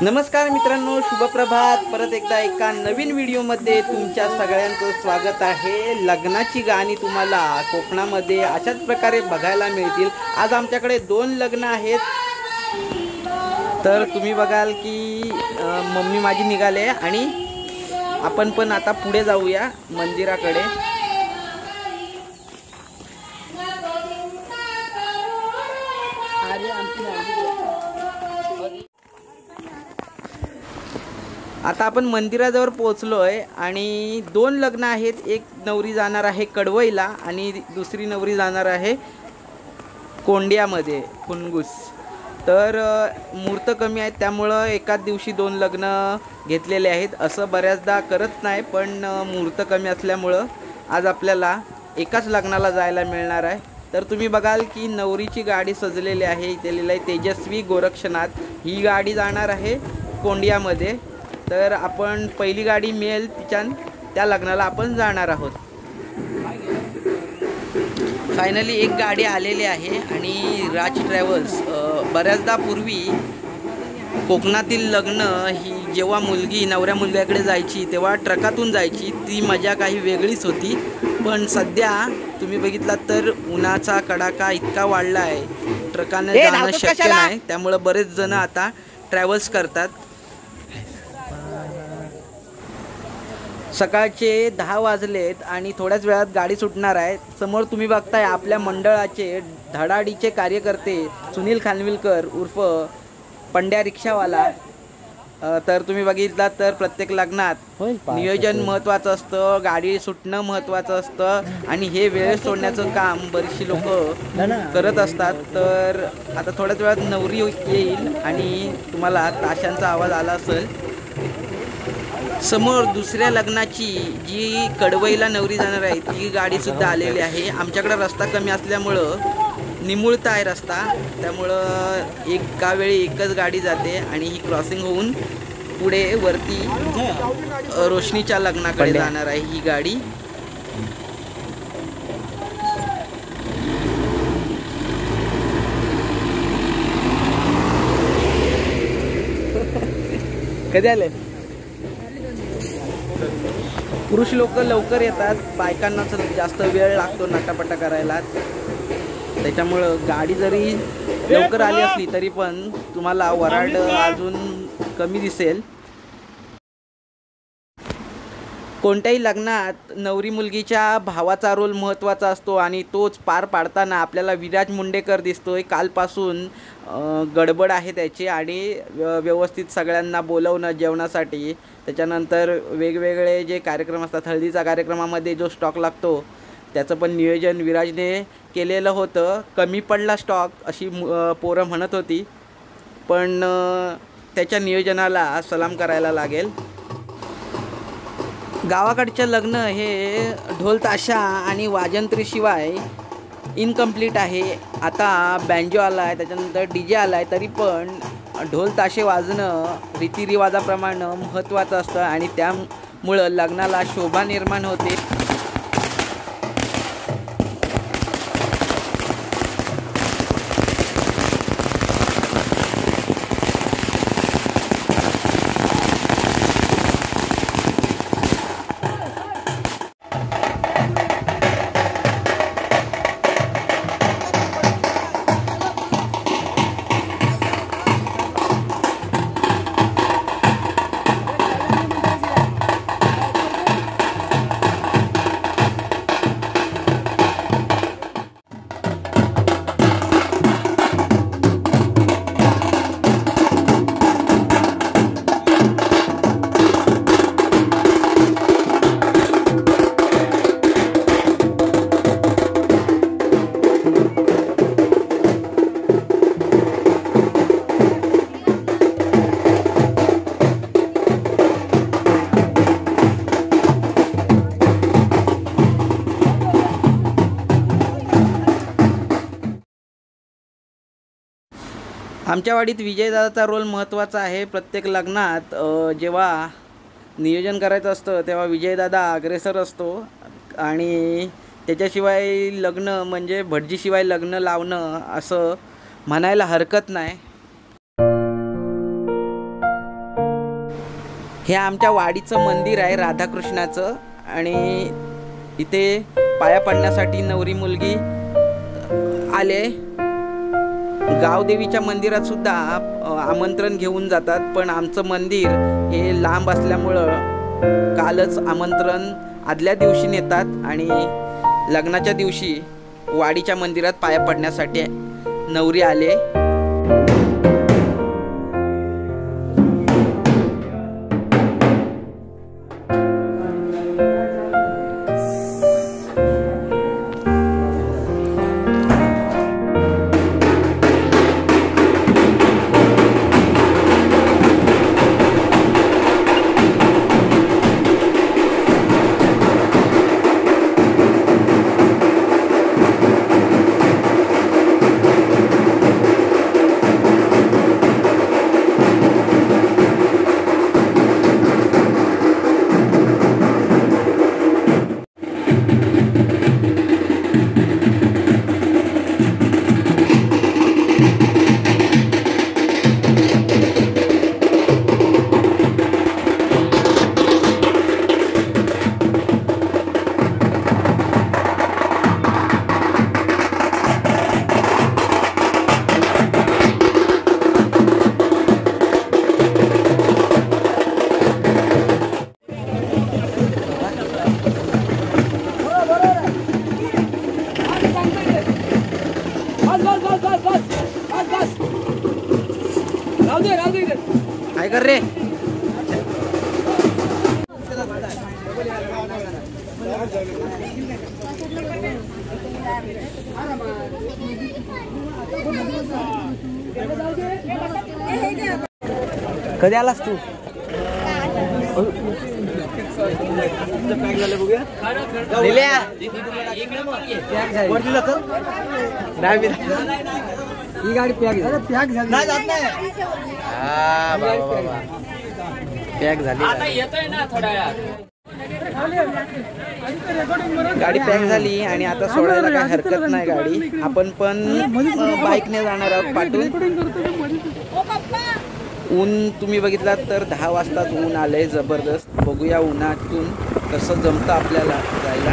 नमस्कार मित्रांनो, शुभप्रभात. परत एकदा एका नवीन व्हिडिओमध्ये तुमच्या सगळ्यांचं स्वागत आहे. लग्नाची गाणी तुम्हाला कोकणामध्ये अशाच प्रकारे बघायला मिळतील. आज आमच्याकडे 2 लग्न आहेत. तर तुम्ही बघाल की मम्मी माझी निघाले आणि आपण पण आता पुढे जाऊया मंदिराकडे. आता आपण मंदिराजवळ पोहोचलोय आणि 2 लग्न आहेत. एक नवरी जाणार आहे कडवईला आणि दुसरी नवरी जाणार आहे कोंड्यामध्ये कुणगुस. तर मुहूर्त कमी आहेत त्यामुळं एकाच दिवशी 2 लग्न घेतलेले आहेत. असं बऱ्याचदा करत नाही, पण मुहूर्त कमी असल्यामुळं आज आपल्याला एकाच लग्नाला जायला मिळणार आहे. तर तुम्ही बघाल की नवरीची गाडी सजलेली आहे. इथे लिहिलं आहे तेजस्वी गोरक्षनाथ. ही गाडी जाणार आहे कोंड्यामध्ये. तर आपण पहिली गाडी मिळेल त्या लग्नाला आपण जाणार आहोत. फायनली एक गाडी आलेली आहे आणि राज ट्रॅव्हल्स. बऱ्याचदा पूर्वी कोकणातील लग्न ही जेव्हा मुलगी नवऱ्या मुलग्याकडे जायची तेव्हा ट्रकातून जायची. ती मजा काही वेगळीच होती. पण सध्या तुम्ही बघितलात तर उन्हाचा कडाका इतका वाढला आहे, ट्रकाने जाणं शक्य नाही. त्यामुळं बरेच जण आता ट्रॅव्हल्स करतात. सकाळचे 10 वाजलेत आणि थोड्याच वेळात गाडी सुटणार आहे. समोर तुम्ही बघताय आपल्या मंडळाचे धडाडीचे कार्यकर्ते सुनील खानविलकर उर्फ पंड्या रिक्षावाला. तर तुम्ही बघितलात तर प्रत्येक लग्नात नियोजन महत्त्वाचं असतं, गाडी सुटणं महत्त्वाचं असतं आणि हे वेळ सोडण्याचं काम बरीचशी लोक करत असतात. तर आता थोड्याच वेळात नवरी येईल आणि तुम्हाला ताशांचा आवाज आला असेल. समोर दुसऱ्या लग्नाची जी कडवईला नवरी जाणार आहे ती गाडीसुद्धा आलेली आहे. आमच्याकडे रस्ता कमी असल्यामुळं निमुळता आहे रस्ता, त्यामुळं एका वेळी एकच गाडी जाते आणि ही क्रॉसिंग होऊन पुढे वरती रोशनीच्या लग्नाकडे जाणार आहे ही गाडी. कधी आले? पुरुष लोक लवकर येतात, बायकांना जास्त वेळ लागतो नटापटा करायला. त्याच्यामुळं गाडी जरी लवकर आली असली तरी पण तुम्हाला वराड अजून कमी दिसेल. कोणत्याही लग्नात नवरी मुलगीच्या भावाचा रोल महत्त्वाचा असतो आणि तोच पार पाडताना आपल्याला विराज मुंडेकर दिसतोय. कालपासून गडबड आहे त्याची आणि व्यवस्थित सगळ्यांना बोलवणं जेवणासाठी. त्याच्यानंतर वेगवेगळे जे कार्यक्रम असतात, हळदीचा कार्यक्रमामध्ये जो स्टॉक लागतो त्याचं पण नियोजन विराजने केलेलं होतं. कमी पडला स्टॉक अशी पोरं म्हणत होती, पण त्याच्या नियोजनाला सलाम करायला लागेल. गावाकडचं लग्न हे ढोल ताशा आणि वाजंत्रीशिवाय इनकम्प्लीट आहे. आता बँजो आला आहे, त्याच्यानंतर DJ आला आहे, तरी पण ढोल ताशे वाजणं रीतिरिवाजाप्रमाणे महत्त्वाचं असतं आणि त्यामुळं लग्नाला शोभा निर्माण होते. आमच्या वाडीत विजयदादाचा रोल महत्त्वाचा आहे. प्रत्येक लग्नात जेव्हा नियोजन करायचं असतं तेव्हा विजयदादा अग्रेसर असतो आणि त्याच्याशिवाय लग्न म्हणजे भटजीशिवाय लग्न लावणं असं म्हणायला हरकत नाही. हे आमच्या वाडीचं मंदिर आहे राधाकृष्णाचं आणि इथे पाया पडण्यासाठी नवरी मुलगी आले. गावदेवीच्या मंदिरात सुद्धा आमंत्रण घेऊन जातात, पण आमचं मंदिर हे लांब असल्यामुळं कालच आमंत्रण आदल्या दिवशी नेतात आणि लग्नाच्या दिवशी वाडीच्या मंदिरात पाया पडण्यासाठी नवरी आले. काय कर रे? कधी आलास तू? ही गाडी पॅक झाली. गाडी पॅक झाली आणि आता सोडायला काय हरकत नाही गाडी. आपण पण बाईकने जाणार आहोत पाठवून. ऊन तुम्ही बघितलात तर 10 वाजताच ऊन आलंय जबरदस्त. बघूया उन्हातून कसं जमतं आपल्याला जायला.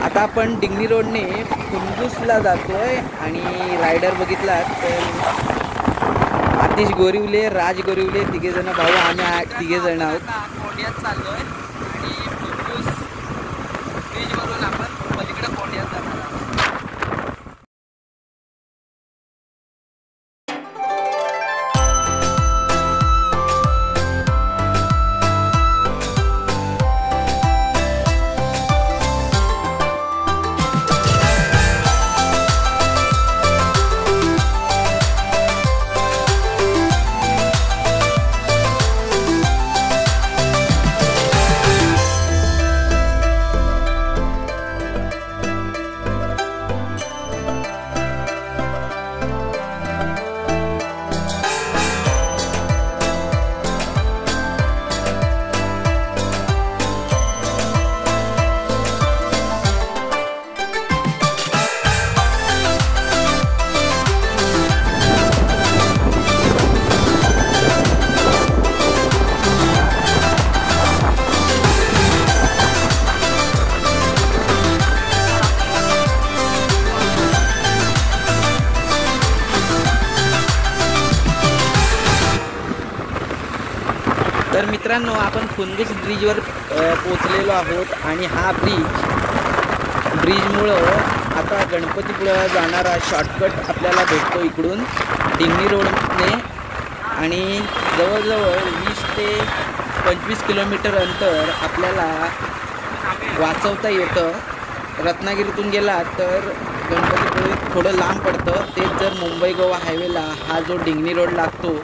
आता आपण डिंगनी रोडने कुंदूसला जातोय आणि रायडर बघितलात तर आतिश गोरिवले, राज गोरिवले, तिघेजण भाऊ. आम्ही 3 जण आहोत. कोंडियात चाललोय आणि कुंदूस ब्रिजवरून आपण पलीकडे कोंडियात जाणार आहोत. तर मित्रांनो, आपण कुंदूस ब्रिजवर पोचलेलो आहोत आणि हा ब्रिजमुळं आता गणपतीपुळ्याला जाणारा शॉर्टकट आपल्याला भेटतो इकडून डिंगनी रोडने. आणि जवळजवळ 20 ते 25 किलोमीटर अंतर आपल्याला वाचवता येतं. रत्नागिरीतून गेला तर गणपतीपुळे थोडं लांब पडतं. तेच जर मुंबई गोवा हायवेला हा जो डिंगनी रोड लागतो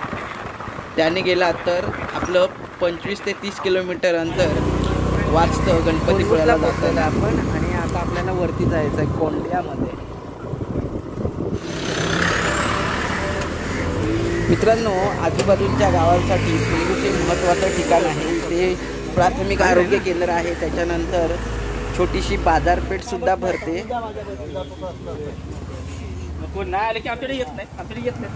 त्याने गेला तर आपलं 25 ते 30 किलोमीटर अंतर वाचतं गणपतीपुळ्याला जाताना आपण. आणि आता आपल्याला वरती जायचं आहे कोंडियामध्ये. मित्रांनो, आजूबाजूच्या गावांसाठी कुंदूस हे महत्त्वाचं ठिकाण आहे. इथे प्राथमिक आरोग्य केंद्र आहे, त्याच्यानंतर छोटीशी बाजारपेठसुद्धा भरते. कोण नाही आले की आपल्याकडे येत नाही, आपल्याकडे येत नाही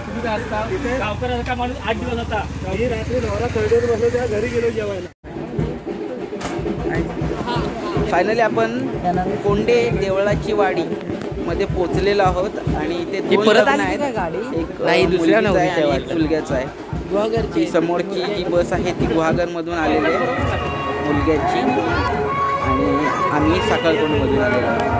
तुम्ही काय असता गावकऱ्याचा का माणूस 8 दिवस होता. रात्री नवरा थर्डवर बसलो त्या घरी गेलो जेवायला. फायनली आपण कोंडे देवळाची वाडी मध्ये पोहोचलेलो आहोत आणि इथे दोन लग्न आहेत. एक दुसऱ्या नवरीचा आहे, एक मुलग्याचा आहे. ती समोरची जी बस आहे ती गुहागर मधून आलेली आहे मुलग्याची आणि आम्ही साखळकोंड मधून आलेलो आहोत.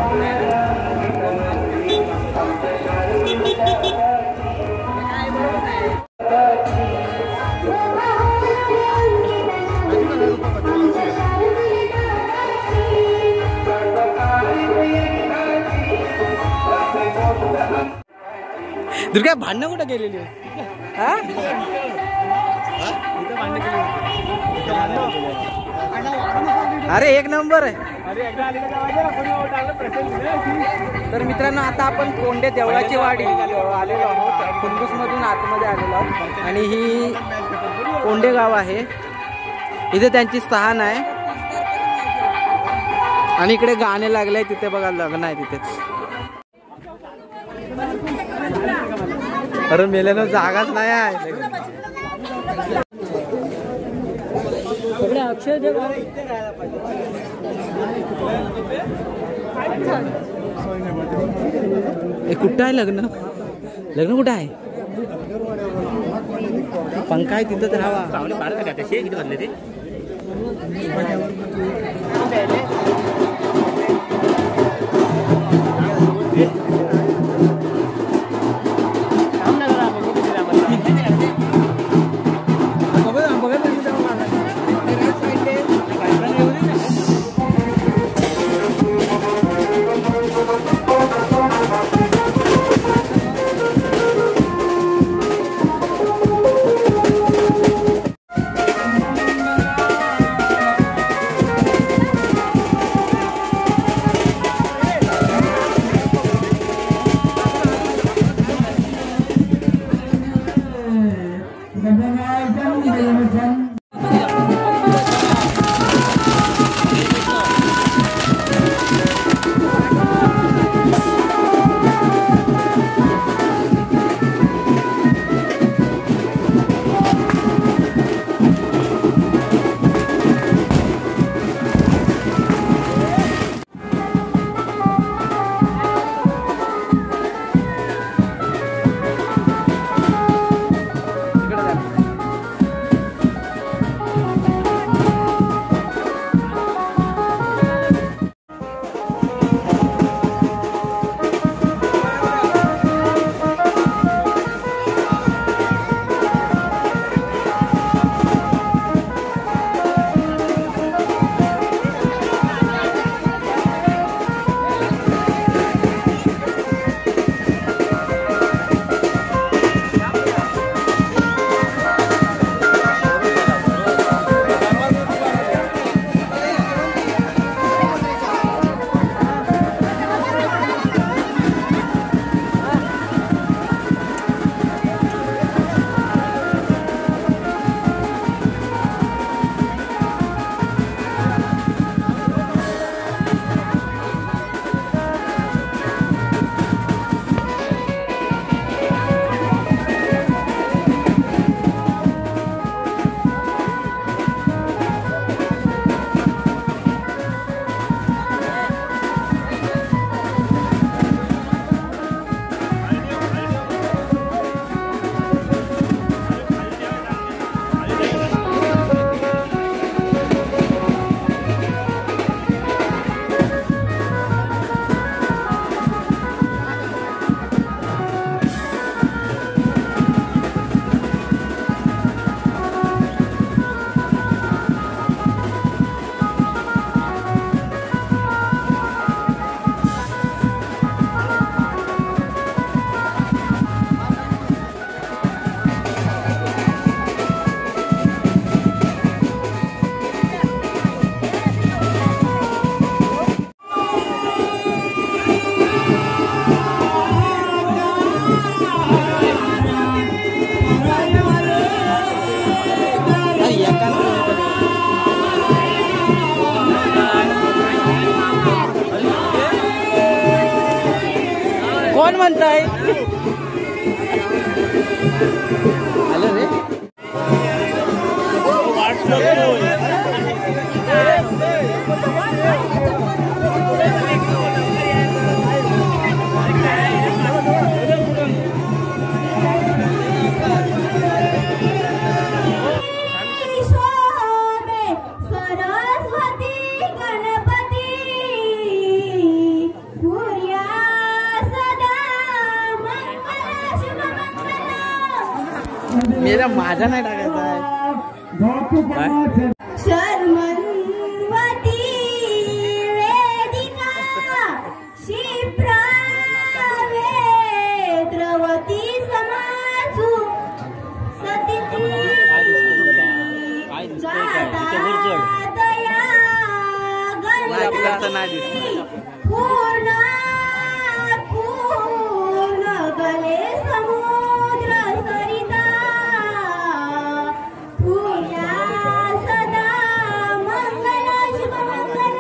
दुर्गा भांडणं कुठं गेलेली अरे एक नंबर आहे. तर मित्रांनो आता आपण कोंडे देवळाची वाडी आलेलो आहोत. कुंडूस मधून आतमध्ये आलेलो आहोत आणि ही कोंडे गाव आहे. इथे त्यांची स्थान आहे आणि इकडे गाणे लागले तिथे बघा लग्न आहे तिथेच. अरे मेल्यानं जागाच नाही आहे. कुठं आहे लग्न? लग्न कुठं आहे? पंखा आहे तिथंच राहावा. कोण म्हणताय? हॅलो रे. मेरा माझा नाही टाकायचा आहे. शर्मन्वती वेदिका क्षिप्रा वेद्रवती समासु सतिती जातातया गणपती पूर्ण गले समुद्र सरिता पूर्या सदा मंगल शुभ मंगल.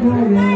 Yeah.